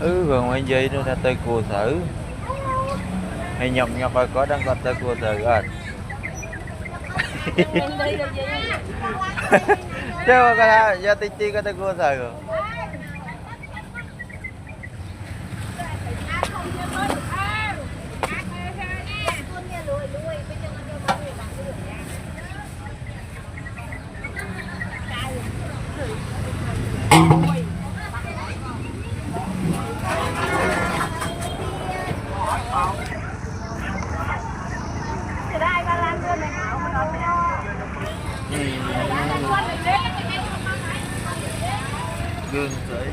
Còn anh gì nữa là tay cua thử hay nhọc nhọc rồi có đang còn tay cua thử rồi chứ mà cái giờ tí tí có tay cua thử rồi gương sấy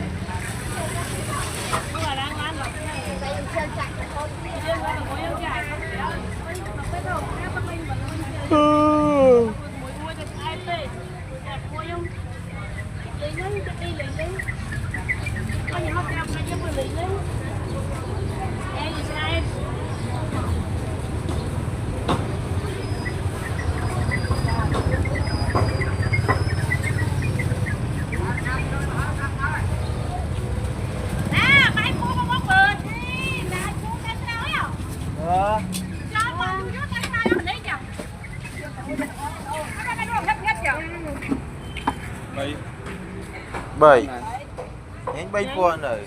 bảy anh bay phun rồi